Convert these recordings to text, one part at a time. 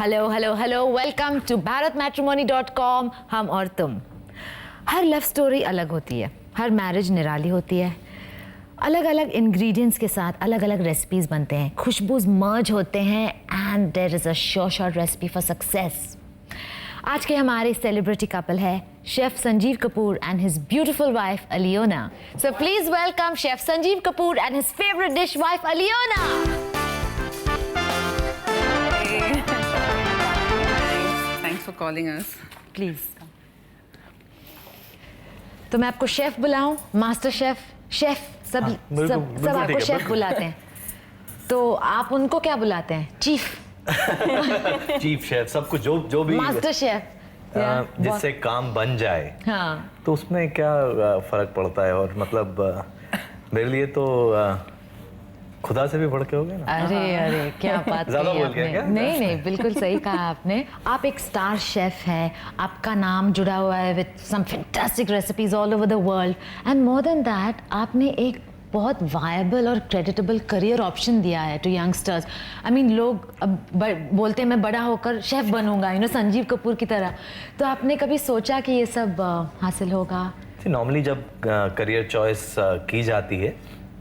Hello hello hello, welcome to bharatmatrimony.com। हम और तुम। हर लव स्टोरी अलग होती है, हर मैरिज निराली होती है। अलग अलग इंग्रेडिएंट्स के साथ अलग अलग रेसिपीज बनते हैं, खुशबूज मर्ज होते हैं and there is a sure recipe for success. आज के हमारे सेलिब्रिटी कपल है chef Sanjeev Kapoor and his beautiful wife Alyona. So please welcome chef Sanjeev Kapoor and his favourite dish wife Alyona. Thanks for calling us. Please. तो मैं आपको chef बुलाऊं, master chef, chef सब सब आपको शेफ बुलाते हैं, तो आप उनको क्या बुलाते हैं? चीफ चीफ शेफ, सब कुछ जो भी मास्टर शेफ, जिससे काम बन जाए। हाँ, तो उसमें क्या फर्क पड़ता है? और मतलब मेरे लिए तो खुदा से भी बढ़ के हो गए ना। अरे अरे क्या बात ज़्यादा कही बोल गया आपने। क्या? नहीं बिल्कुल सही कहा आपने। आप एक स्टार शेफ हैं, आपका नाम जुड़ा हुआ है with some fantastic recipes all over the world and more than that आपने एक बहुत वायबल और क्रेडिटेबल करियर ऑप्शन दिया है टू यंगस्टर्स। आई मीन लोग अब बोलते हैं मैं बड़ा होकर शेफ बनूंगा, संजीव कपूर की तरह। तो आपने कभी सोचा कि ये सब हासिल होगा? नॉर्मली जब करियर चॉइस की जाती है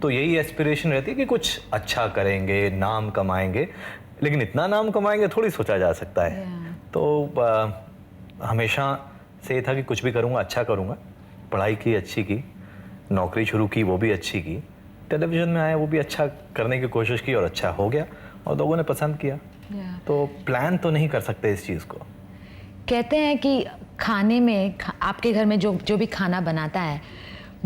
तो यही एस्पिरेशन रहती है कि कुछ अच्छा करेंगे, नाम कमाएंगे, लेकिन इतना नाम कमाएंगे थोड़ी सोचा जा सकता है। तो हमेशा से ये था कि कुछ भी करूँगा अच्छा करूँगा। पढ़ाई की अच्छी की, नौकरी शुरू की वो भी अच्छी की, टेलीविज़न में आया वो भी अच्छा करने की कोशिश की और अच्छा हो गया और लोगों ने पसंद किया। तो प्लान तो नहीं कर सकते इस चीज़ को। कहते हैं कि खाने में आपके घर में जो भी खाना बनाता है,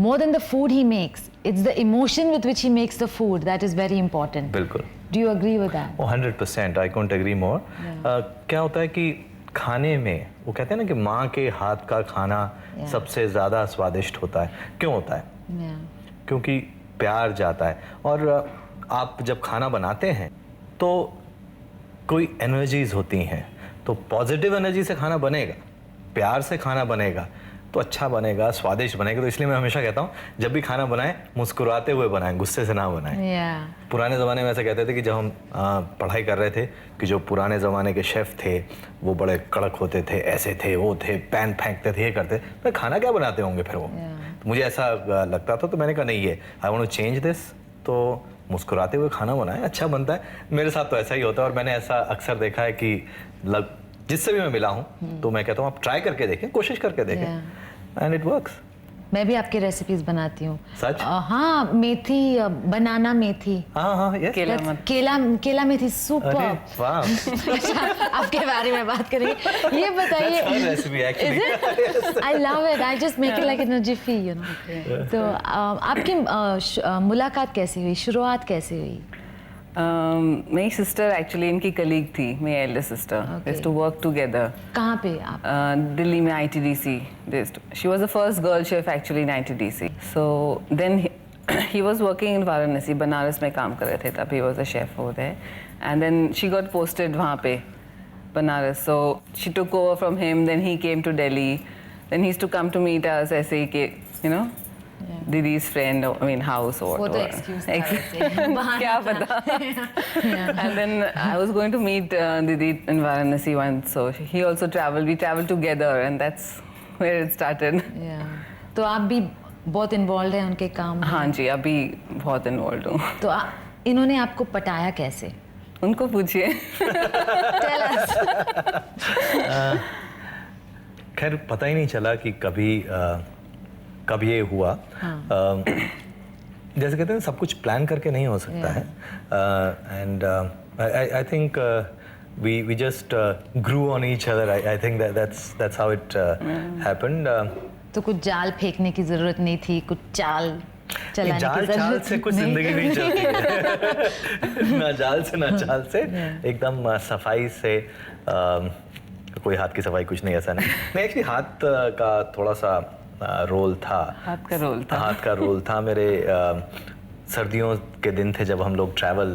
more than the food he makes, it's the emotion with which he makes the food that is very important. बिल्कुल। Do you agree with that? 100%, I couldn't agree more. क्या होता है कि खाने में वो कहते हैं ना कि माँ के हाथ का खाना सबसे ज़्यादा स्वादिष्ट होता है। क्यों होता है? क्योंकि प्यार जाता है। और आप जब खाना बनाते हैं तो कोई एनर्जीज होती हैं, तो पॉजिटिव एनर्जी से खाना बनेगा, प्यार से खाना बनेगा तो अच्छा बनेगा, स्वादिष्ट बनेगा। तो इसलिए मैं हमेशा कहता हूँ जब भी खाना बनाएं मुस्कुराते हुए बनाएं, गुस्से से ना बनाएं। पुराने ज़माने में ऐसा कहते थे कि जब हम पढ़ाई कर रहे थे कि जो पुराने ज़माने के शेफ़ थे वो बड़े कड़क होते थे, ऐसे थे, वो थे, पैन फेंकते थे, ये करते, तो खाना क्या बनाते होंगे फिर वो। तो मुझे ऐसा लगता था, तो मैंने कहा नहीं, ये I want to change this. तो मुस्कुराते हुए खाना बनाएं, अच्छा बनता है। मेरे साथ तो ऐसा ही होता है और मैंने ऐसा अक्सर देखा है कि जिससे भी मैं मिला हूँ तो मैं कहता हूँ आप ट्राई करके देखें, कोशिश करके देखें, एंड इट वर्क्स। मैं भी आपकी रेसिपीज बनाती हूँ। सच? हाँ, मेथी, बनाना मेथी, हाँ, केला मेथी, सुपर। अच्छा, आपके बारे में बात करेंगे। ये बताइए, I love it, I just make it like energy fee, तो आपकी मुलाकात कैसी हुई, शुरुआत कैसी हुई? मेरी सिस्टर एक्चुअली इनकी कलीग थी, मेरी elder sister. Used to work together. कहाँ पे आप? दिल्ली में ITDC। She was the first girl chef actually in ITDC। So then he was working in Varanasi, Banaras में काम कर रहे थे तब। He was a chef over there and then she got posted वहाँ पे Banaras. So she took over from him, then he came to Delhi, then he used to come to meet us, ऐसे ही के Didi's friend, I mean house or वो तो excuse क्या पता। And then I was going to meet Didi in Varanasi once, so he also traveled. We traveled together, and that's where it started. तो आप भी बहुत इन्वॉल्व हैं उनके काम में? हाँ जी, अभी बहुत इन्वॉल्व हूँ। तो इन्होंने आपको पटाया कैसे? उनको पूछिए। खैर पता ही नहीं चला कि कब ये हुआ। जैसे कहते हैं सब कुछ प्लान करके नहीं हो सकता है। And I think we just grew on each other. I think that's how it happened. तो कुछ जाल फेंकने की जरूरत नहीं थी, कुछ चाल चलाने की जरूरत चाल से कुछ जिंदगी नहीं चलती है। ना जाल से ना चाल से, एकदम सफाई से। कोई हाथ की सफाई कुछ नहीं, ऐसा नहीं। एक्चुअली हाथ का थोड़ा सा रोल था। हाथ का रोल था। मेरे सर्दियों के दिन थे जब हम लोग ट्रैवल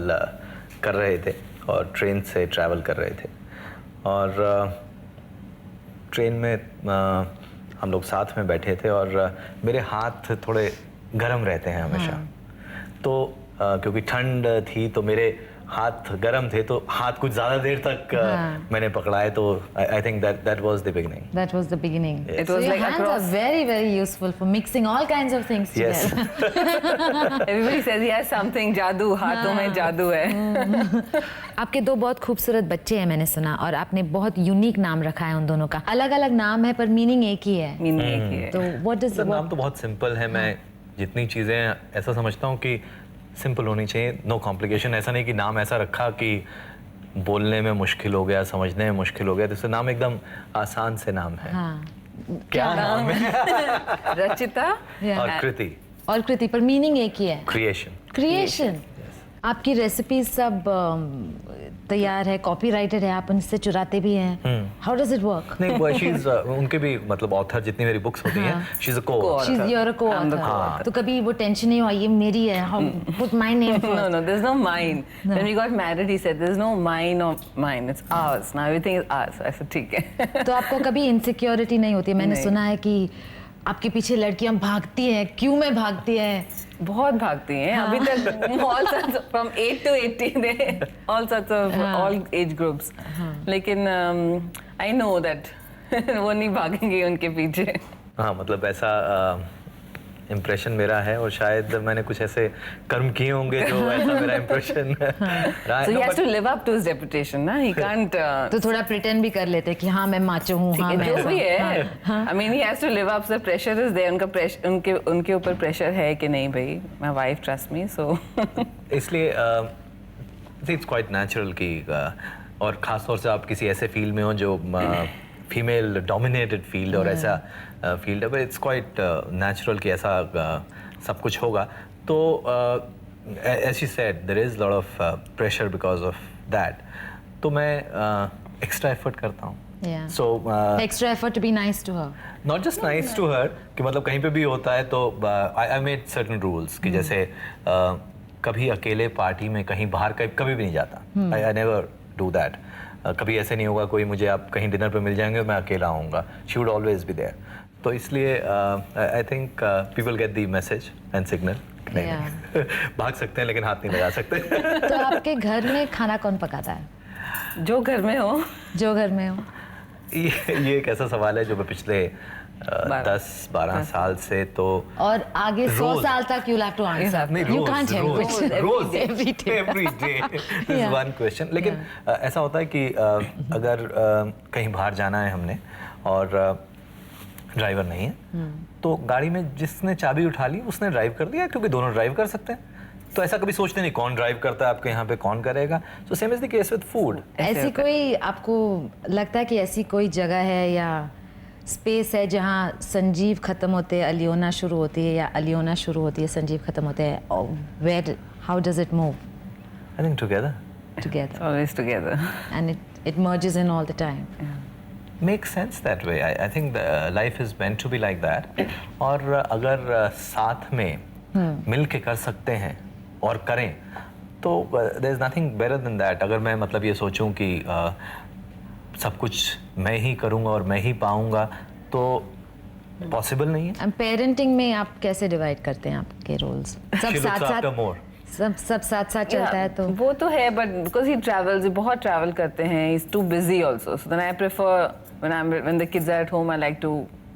कर रहे थे और ट्रेन से ट्रैवल कर रहे थे और ट्रेन में हम लोग साथ में बैठे थे और मेरे हाथ थोड़े गर्म रहते हैं हमेशा। तो क्योंकि ठंड थी तो मेरे हाथ गर्म थे तो हाथ कुछ ज्यादा देर तक मैंने पकड़ा है, तो I think that was the beginning. That was the beginning. Yes. It was so your like hands across- are very, very useful for mixing all kinds of things Yes. together. Everybody says he has something, जादू, हाथों में जादू है. आपके दो बहुत खूबसूरत बच्चे हैं मैंने सुना, और आपने बहुत यूनिक नाम रखा है उन दोनों का. अलग अलग नाम है पर मीनिंग एक ही है. Meaning एक ही है. तो what does सर नाम तो बहुत सिंपल है. मैं जितनी चीज़ें ऐसा समझता हूँ कि सिंपल होनी चाहिए, नो कॉम्प्लिकेशन. ऐसा नहीं कि नाम ऐसा रखा कि बोलने में मुश्किल हो गया, समझने में मुश्किल हो गया. तो नाम एकदम आसान से नाम है. हाँ. क्या नाम है? रचिता और कृति. और कृति, पर मीनिंग एक ही है. क्रिएशन. क्रिएशन. आपकी रेसिपी सब तैयार है, कॉपीराइटेड है, आप उनसे चुराते भी हैं. How does it work? नहीं वो शीज उनके भी मतलब ऑथर जितनी मेरी बुक्स होती हैं, she is a co-author. She's you're a co-author. हाँ. तो कभी वो टेंशन नहीं हुआ ये मेरी है, how put my name No, first? no, there's no mine. When we got married, he said, there's no mine or mine. It's ours. Now everything is ours. I said, ठीक है. तो आपको कभी इनसिक्योरिटी नहीं होती? मैंने नहीं. सुना है कि आपके पीछे लड़कियां भागती हैं, क्यों में भागती हैं? बहुत भागती हैं. अभी तक all sorts of, from 8 to 80 they all sorts of all age groups. लेकिन I know that वो नहीं भागेंगी उनके पीछे. हाँ मतलब ऐसा इम्प्रेशन मेरा है, और शायद मैंने कुछ ऐसे कर्म किए होंगे जो ऐसा मेरा इम्प्रेशन रहा So he है. has to live up to his reputation, ना? He can't. तो थोड़ा प्रिटेंड भी कर लेते हैं कि हाँ मैं माचो हूँ, हाँ मैं जो ऐसा भी हूँ. है. I mean, he has to live up. The pressure is there. उनका pressure, उनके ऊपर pressure है कि नहीं भाई? My wife trusts me, so. इसलिए इट्स क्वाइट नेचुरल कि और ख़ास तौर से आप किसी ऐसे फील्ड में हो जो फीमेल डोमिनेटेड फील्ड और ऐसा फील्ड है, बट इट्स क्वाइट नेचुरल कि ऐसा सब कुछ होगा. तो as she said there is lot of pressure because of that. तो मैं एक्स्ट्रा एफर्ट करता हूँ. Yeah. So Extra effort to be nice to her. Not just nice to her कि मतलब कहीं पे भी होता है तो आई मेड सर्टेन रूल्स कि जैसे कभी अकेले पार्टी में कहीं बाहर कभी भी नहीं जाता. I never do that. कभी ऐसे नहीं होगा कोई मुझे आप कहीं डिनर पे मिल जाएंगे मैं अकेला आऊँगा. She would always be there. तो इसलिए I think people get the message and signal. भाग सकते हैं लेकिन हाथ नहीं लगा सकते. तो आपके घर में खाना कौन पकाता है? जो घर में हो. जो घर में हो. ये एक ऐसा सवाल है जो मैं पिछले 10-12 साल से तो और आगे 100 रोज. साल तक you'll have to answer. नहीं, You rose, can't help rose, it. Rose, Every day. every day. This is Yeah. one question. लेकिन ऐसा होता है कि अगर कहीं बाहर जाना है हमने और ड्राइवर नहीं है तो गाड़ी में जिसने चाबी उठा ली उसने ड्राइव कर दिया, क्योंकि दोनों ड्राइव कर सकते हैं. तो ऐसा कभी सोचते नहीं कौन ड्राइव करता है आपके यहाँ पे, कौन करेगा. So same is the case with food. ऐसी कोई आपको लगता है कि ऐसी कोई जगह है या स्पेस है जहाँ संजीव खत्म होते हैं अलियोना शुरू होती है, या अलियोना शुरू होती है संजीव खत्म होते हैं? Where how does it move? I think together. Together. Always together. And it merges in all the time. Makes sense that way. I think the life is meant to be like that. और अगर साथ में मिल के कर सकते हैं और करें तो there is nothing better than that. अगर मैं मतलब ये सोचूं कि सब कुछ मैं ही करूँगा और मैं ही पाऊँगा तो पॉसिबल नहीं है. अब पेरेंटिंग में आप कैसे डिवाइड करते हैं आपके रोल्स? सब She साथ looks after साथ more. सब साथ साथ चलता है तो वो तो है, but because he travels, he बहुत travel करते हैं. He's too busy also. So then I prefer when the kids are at home, I like to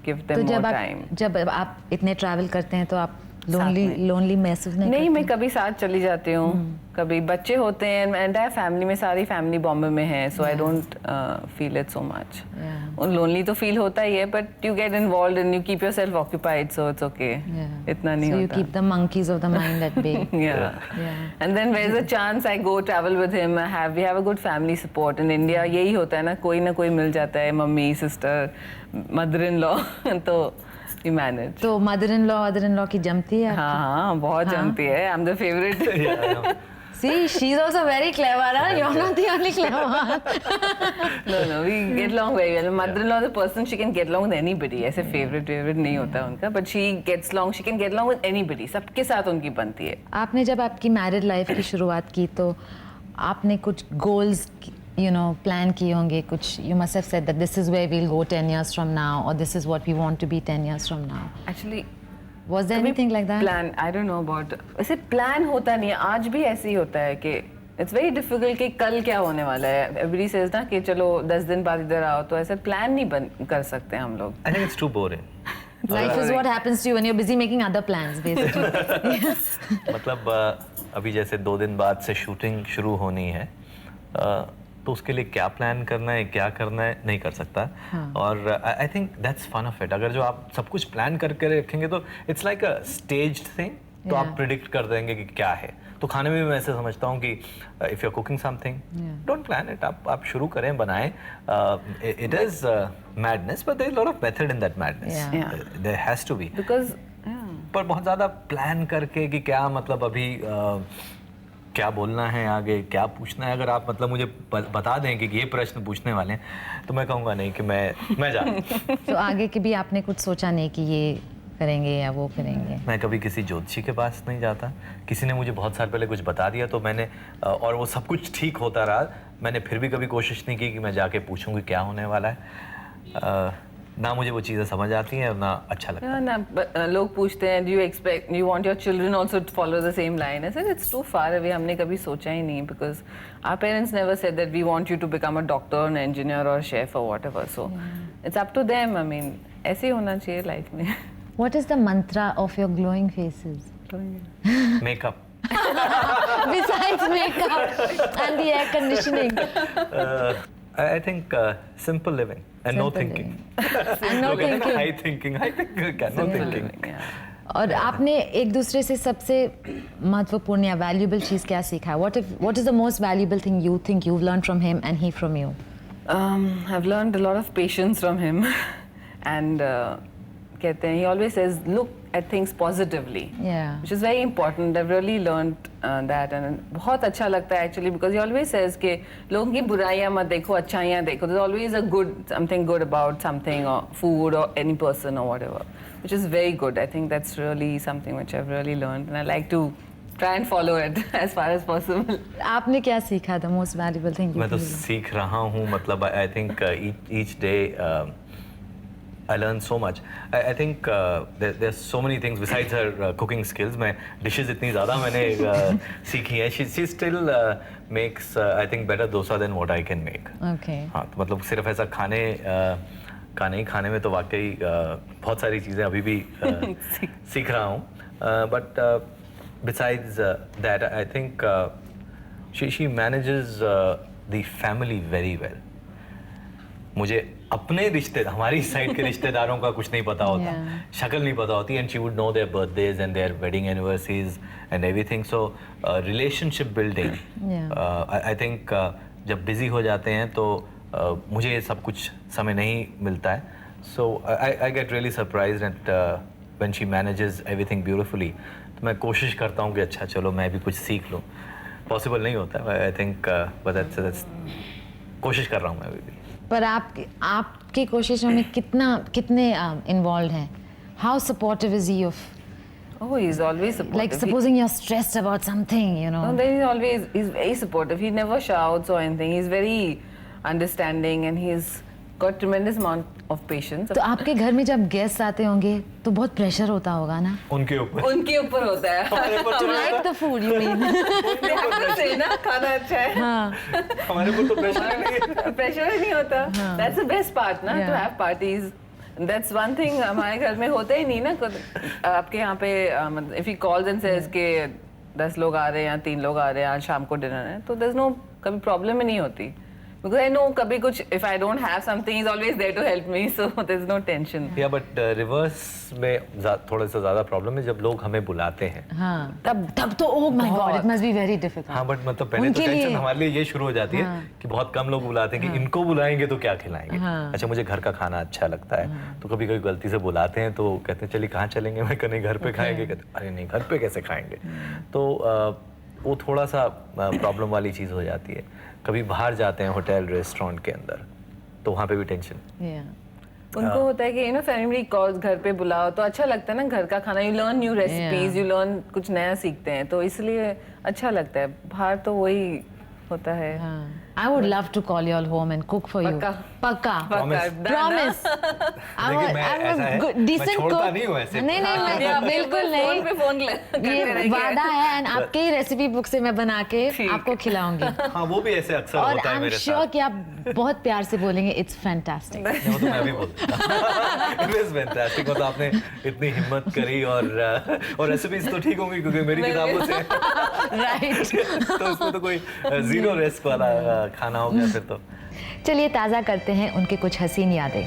give तो them more जब time. जब आप इतने ट्रैवल करते हैं तो आप में। लोनली महसूस नहीं नहीं, करते? मैं कभी साथ चली जाती हूँ. कभी बच्चे होते हैं, एंटायर फैमिली में सारी फैमिली बॉम्बे में है, so I don't feel it so much. और लोनली तो फील होता ही है, but you get involved and you keep yourself occupied, so it's okay. इतना नहीं So you होता. keep the monkeys of the mind at bay. Yeah. Yeah. And then where's the chance I go travel with him? We have a good family support in India. यही होता है ना कोई मिल जाता है, mummy, sister, mother in law. तो you manage. तो mother in law की जमती है? हाँ, बहुत जमती है. I'm the favorite. Yeah, I know. See, she's also very clever, huh? You're not the only clever one. No, we get along very well. Mother-in-law is a person, she can get along with anybody. ऐसे favorite नहीं होता है उनका, but she can get along with anybody. सबके साथ उनकी बनती है. आपने जब आपकी मैरिड लाइफ की शुरुआत की तो आपने कुछ गोल्स प्लान किए होंगे कुछ. You must have said that this is where we'll go 10 years from now, or this is what we want to be 10 years from now. Actually, Was there anything like that? Plan, I don't know about. वैसे plan होता नहीं है. आज भी ऐसे ही होता है कि इट्स वेरी डिफिकल्ट कि कल क्या होने वाला है. एवरी सेज ना कि चलो 10 दिन बाद इधर आओ, तो ऐसे प्लान नहीं कर सकते हम लोग. I think it's too boring. Life is what happens to you when you're busy making other plans, basically. मतलब अभी जैसे 2 दिन बाद से शूटिंग शुरू होनी है, तो उसके लिए क्या प्लान करना है, क्या करना है, नहीं कर सकता. और I think that's fun of it. अगर जो आप सब कुछ प्लान करके रखेंगे तो it's like a staged thing. तो आप प्रिडिक्ट कर देंगे कि क्या है. तो खाने में भी मैं ऐसे समझता हूँ कि if you are cooking something, don't plan it. आप शुरू करें, बनाएं. It is madness, but there is lot of method in that madness. There has to be. Because पर बहुत ज़्यादा प्लान करके कि क्या मतलब अभी क्या बोलना है, आगे क्या पूछना है, अगर आप मतलब मुझे बता दें कि ये प्रश्न पूछने वाले हैं, तो मैं कहूँगा नहीं कि मैं जा. तो आगे के भी आपने कुछ सोचा नहीं कि ये करेंगे या वो करेंगे? मैं कभी किसी ज्योतिषी के पास नहीं जाता. किसी ने मुझे बहुत साल पहले कुछ बता दिया तो मैंने, और वो सब कुछ ठीक होता रहा, मैंने फिर भी कभी कोशिश नहीं की कि मैं जाके पूछूं कि क्या होने वाला है. ना मुझे वो चीज़ें समझ आती हैं और ना अच्छा लगता है. ना लोग पूछते हैं, you want your children also to follow the same line? I said it's too far away. हमने कभी सोचा ही नहीं, because our parents never said that we want you to become a doctor, an engineer or a chef or whatever. So it's up to them. I mean, ऐसे ही होना चाहिए life में. What is the mantra of your glowing faces? Makeup. Besides makeup and the air conditioning. I think simple living and no thinking. And no लोग कहते हैं ना, thinking. high thinking, no thinking. Yeah. और आपने एक दूसरे से सबसे महत्वपूर्ण या वैल्यूबल चीज़ क्या सीखा है? What is the most valuable thing you think you've learned from him and he from you? I've learned a lot of patience from him, and कहते हैं, he always says look at things positively, Yeah. which is very important. I've really learned that, and बहुत अच्छा लगता है actually, because he always says कि लोगों की बुराइयाँ मत देखो, अच्छाइयाँ देखो. There's always something good about something, or food or any person or whatever, which is very good. I think that's really something which I've really learned, and I like to try and follow it as far as possible. आपने क्या सीखा? The most valuable thing you मैं तो feel? सीख रहा हूँ. मतलब I think each day I learn so much. I think there's so many things besides her cooking skills. मैं dishes इतनी ज़्यादा मैंने सीखी हैं. She still makes I think better dosa than what I can make. Okay. हाँ, तो मतलब सिर्फ ऐसा खाने में तो वाकई बहुत सारी चीज़ें अभी भी सीख रहा हूँ. But besides that, I think she manages the family very well. मुझे अपने हमारी साइड के रिश्तेदारों का कुछ नहीं पता होता. शक्ल नहीं पता होती. And she would know their birthdays and their wedding anniversaries and everything. So relationship building, I think जब बिजी हो जाते हैं तो मुझे ये सब कुछ समय नहीं मिलता है. So I get really surprised at when she manages everything beautifully. तो मैं कोशिश करता हूँ कि अच्छा चलो मैं भी कुछ सीख लूँ. पॉसिबल नहीं होता है, आई थिंक, बट दैट्स कोशिश कर रहा हूँ मैं अभी भी. पर आपकी कोशिशों में कितने इन्वॉल्व हैं? How supportive is he of? Oh, he's always supportive. Like supposing you're stressed about something, you know. No, then he's very supportive. He never shouts or anything. He's very understanding, and he's got tremendous amount of patience. तो आपके घर में जब guest आते होंगे तो बहुत pressure होता होगा ना? उनके ऊपर होता है. To like the food, you mean? से ना खाना अच्छा है. हमारे ऊपर तो प्रेशर नहीं है. प्रेशर नहीं होता. That's the best part ना, to have parties. That's one thing हमारे घर में होता ही नहीं ना. आपके यहाँ पे if he calls and says कि 10 लोग आ रहे हैं या 3 लोग आ रहे हैं, आज शाम को डिनर है, तो there's no कभी प्रॉब्लम ही नहीं होती. Because I know कभी कुछ if I don't have something, he's always there to help me, so there's no tension. Yeah, but reverse में थोड़ा सा ज़्यादा प्रॉब्लम है जब लोग हमें बुलाते हैं. हाँ. तब तो oh my God, it must be very difficult. हाँ, बट मतलब पहले तो टेंशन हमारे लिए ये शुरू हो जाती है कि बहुत कम लोग बुलाते हैं कि इनको बुलाएंगे तो क्या खिलाएंगे. अच्छा, मुझे घर का खाना अच्छा लगता है, तो कभी कभी गलती से बुलाते हैं तो कहते हैं चलिए कहाँ चलेंगे. मैं कहने घर पे खाएंगे. कहते अरे नहीं, घर पे कैसे खाएंगे. तो वो थोड़ा सा प्रॉब्लम वाली चीज़ हो जाती है. कभी बाहर जाते हैं होटल रेस्टोरेंट के अंदर, तो वहाँ पे भी टेंशन. उनको होता है कि फैमिली कॉल्स, घर पे बुलाओ तो अच्छा लगता है ना. घर का खाना, you learn new recipes, you learn कुछ नया सीखते हैं, तो इसलिए अच्छा लगता है. बाहर तो वही होता है. I would love to call you all home and cook for you. पक्का। पक्का। Promise. देखिए, मैं ऐसा है, मैं छोड़ता नहीं हूँ ऐसे। नहीं मैं बिल्कुल नहीं। फोन पे फोन ये वादा है एंड आपके ही रेसिपी बुक से मैं बना के आपको खिलाऊंगी। हाँ, वो भी ऐसे अक्सर और होता है आई एम मेरे श्योर साथ। कि आप बहुत प्यार से बोलेंगे इट्स फैंटास्टिक। वो तो मैं भी बोलता हूँ। It is fantastic, मतलब आपने इतनी हिम्मत करी और रेसिपीज तो ठीक होंगी क्योंकि मेरी किताबों से राइट। तो इसमें तो कोई जीरो रिस्क वाला खाना हो गया फिर तो। चलिए ताज़ा करते हैं उनकी कुछ हसीन यादें।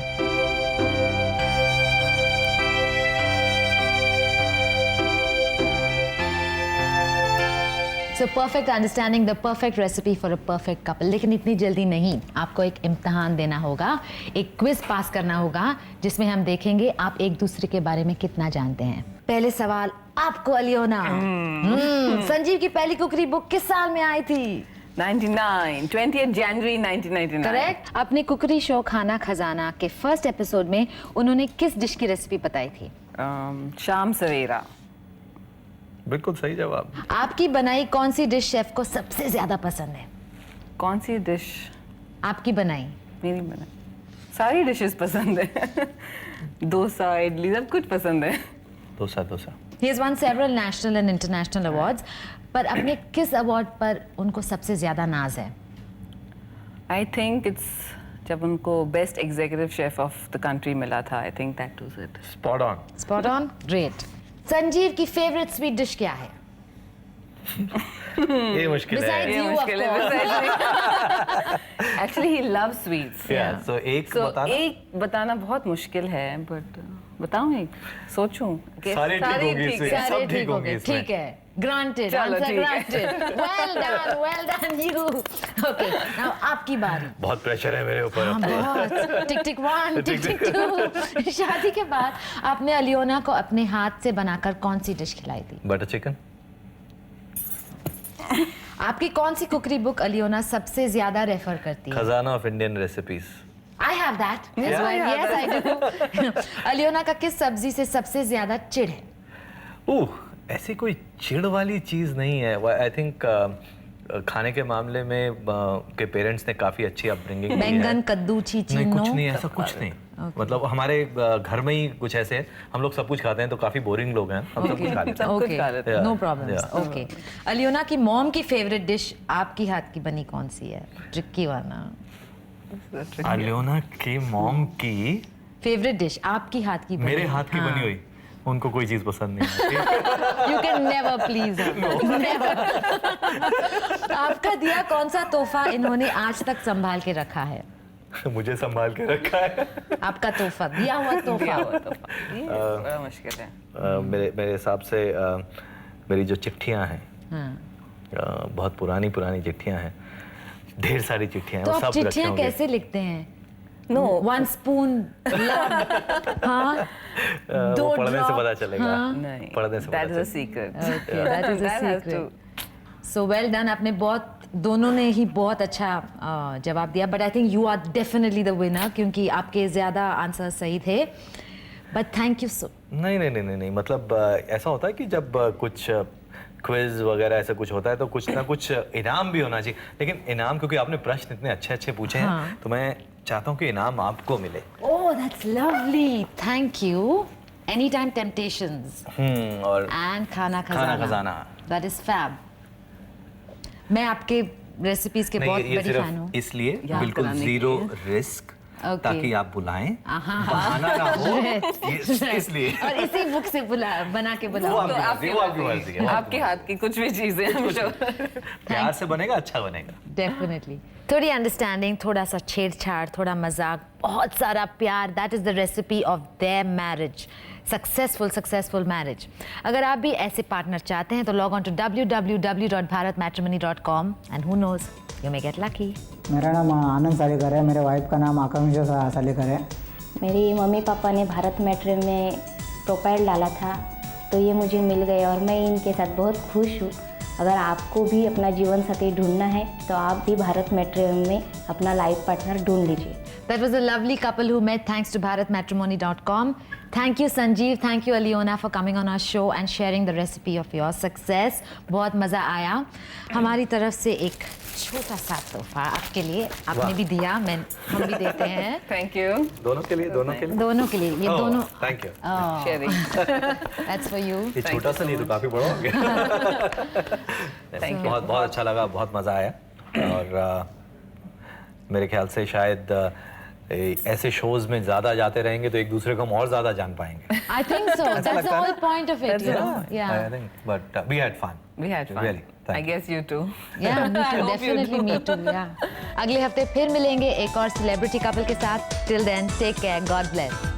So perfect understanding the perfect recipe for a perfect couple. लेकिन इतनी जल्दी नहीं, आपको एक इम्तहान देना होगा, एक क्विज पास करना होगा जिसमें हम देखेंगे आप एक दूसरे के बारे में कितना जानते हैं। पहले सवाल आपको अलियोना। संजीव की पहली कुकरी बुक किस साल में आई थी? 20th January 1999। करेक्ट। अपने कुकरी शो खाना खजाना के फर्स्ट एपिसोड में उन्होंने किस डिश की रेसिपी बताई थी? शाम सवेरा। बिल्कुल सही जवाब। आपकी बनाई कौन सी डिश शेफ को सबसे ज्यादा पसंद है? कौन सी डिश? आपकी बनाई। मेरी बनाई सारी डिशेस पसंद है। डोसा, इडली, सब कुछ पसंद है। Dosa. He has won several national and international awards, पर अपने किस अवार्ड पर उनको सबसे ज्यादा नाज है? आई थिंक इट्स जब उनको best executive chef of the country मिला था। I think that was it. Spot on. Spot on, great. Sanjeev की फेवरेट स्वीट डिश क्या है? ये मुश्किल है। Besides you, of course. Actually he love sweets. So एक बताना बहुत मुश्किल है, बट बताऊं एक? सोचूं कि सारे ठीक होंगे इसमें। है। सब ठीक होंगे इसमें। ठीक है, granted, चलो, answer ठीक है। granted. Well done you. Okay, now आपकी बारी। बहुत प्रेशर है मेरे ऊपर। हाँ, बहुत। टिक टिक 1, टिक टिक 2। शादी के बाद आपने अलियोना को अपने हाथ से बनाकर कौन सी डिश खिलाई थी? Butter chicken. आपकी कौन सी कुकरी बुक अलियोना सबसे ज्यादा रेफर करती है? खजाना of Indian recipes. I have that as Yeah. well. Yes, I do. अलियोना का किस सब्जी से सबसे ज्यादा चिढ़ है? ऐसी कोई चिढ़ वाली चीज नहीं है। आई थिंक खाने के मामले में के पेरेंट्स ने काफी अच्छी अपब्रिंगिंग दी है। बैंगन, कद्दू, चीची, नहीं, नो? कुछ नहीं, ऐसा कुछ नहीं। मतलब हमारे घर में ही कुछ ऐसे है, हम लोग सब कुछ खाते हैं तो काफी बोरिंग लोग हैं, हम सब कुछ खा लेते हैं। सब कुछ खा लेते हैं। No Yeah. Problems. Yeah. Okay. Alyona की मॉम की फेवरेट डिश आपकी हाथ की बनी कौन सी है? ट्रिकी वाला। अलियोना की मॉम की फेवरेट डिश आपकी हाथ की बनी। मेरे हाथ की बनी हुई, उनको कोई चीज पसंद नहीं आती। You can never please her. Never. आपका दिया कौन सा तोहफा इन्होंने आज तक संभाल के रखा है? मुझे संभाल के रखा है। आपका तोहफा, दिया हुआ तोहफा। बड़ा मुश्किल है। मेरे हिसाब से मेरी जो चिट्ठियां हैं, हाँ। बहुत पुरानी चिट्ठियां हैं, ढेर सारी चिट्ठियां तो हैं, आप वो सब रखे चिट्ठियां होंगे। कैसे लिखते हैं? नो, 1 स्पून हाँ, वो पढ़ने से पता चलेगा। नहीं, पढ़ने से पता दैट इज अ चलेगा। Secret. Okay, that is a That has secret. So well done. आपने दोनों ने ही बहुत अच्छा जवाब दिया, but I think you are definitely the winner क्योंकि आपके ज्यादा आंसर सही थे। But thank you so. नहीं, मतलब ऐसा होता है कि जब कुछ क्विज वगैरह ऐसा कुछ होता है तो कुछ ना कुछ इनाम भी होना चाहिए, लेकिन इनाम क्योंकि आपने प्रश्न इतने अच्छे पूछे हैं, हाँ। तो मैं चाहता हूँ कि इनाम आपको मिले। Oh that's lovely, thank you. Any time temptations और एंड खाना Khana Khazana. That is fab. मैं आपके रेसिपीज के बहुत नहीं, ये बड़ी सिर्फ फैन हूँ। इसलिए याद बिल्कुल कराने के जीरो लिए। Risk, Okay. ताकि आप बुलाएं, बहाना ना हो, इसलिए। और इसी बुक से बना के वो बुलाओ। आपकी मर्जी है। आपके हाथ की कुछ भी चीजें I'm sure। प्यार से बनेगा, अच्छा बनेगा। डेफिनेटली। थोड़ी अंडरस्टैंडिंग, थोड़ा सा छेड़छाड़, थोड़ा मजाक, बहुत सारा प्यार, that is the recipe of their marriage, successful marriage. अगर आप भी ऐसे पार्टनर चाहते हैं तो log on to www.bharatmatrimony.com and who knows you may get lucky. मेरा नाम आनंद सालेकर है, मेरे वाइफ का नाम आकांक्षा सालेकर है। मेरी मम्मी पापा ने भारत मैट्रिमोनी में प्रोफाइल डाला था तो ये मुझे मिल गए और मैं इनके साथ बहुत खुश हूँ। अगर आपको भी अपना जीवन साथी ढूंढना है तो आप भी भारत मैट्रिमोनी में अपना लाइफ पार्टनर ढूंढ लीजिए। That was a lovely couple who met thanks to bharatmatrimony.com. Thank you Sanjeev, thank you Aliona for coming on our show and sharing the recipe of your success. बहुत मज़ा आया। हमारी तरफ से एक छोटा सा तोहफा आपके लिए, आपने भी दिया, हम भी देते हैं Thank you. दोनों के लिए, दोनों के लिए। दोनों के लिए, ये दोनों। Thank you. Sharing. That's for you. ये छोटा सा नहीं तो काफी बड़ा हो गया। बहुत बहुत अच्छा लगा, बहुत मजा आया और मेरे ख्याल से शायद ऐसे शोज में ज्यादा जाते रहेंगे तो एक दूसरे को हम और ज्यादा जान पाएंगे। I think so. That's the लगता है whole ना? point of it, you know. Yeah. I think, but we had fun. We had fun. Really, I thank you. guess you too. Yeah, me I too. hope you Definitely do. me too. Yeah. अगले हफ्ते फिर मिलेंगे एक और celebrity couple के साथ. Till then, take care. God bless.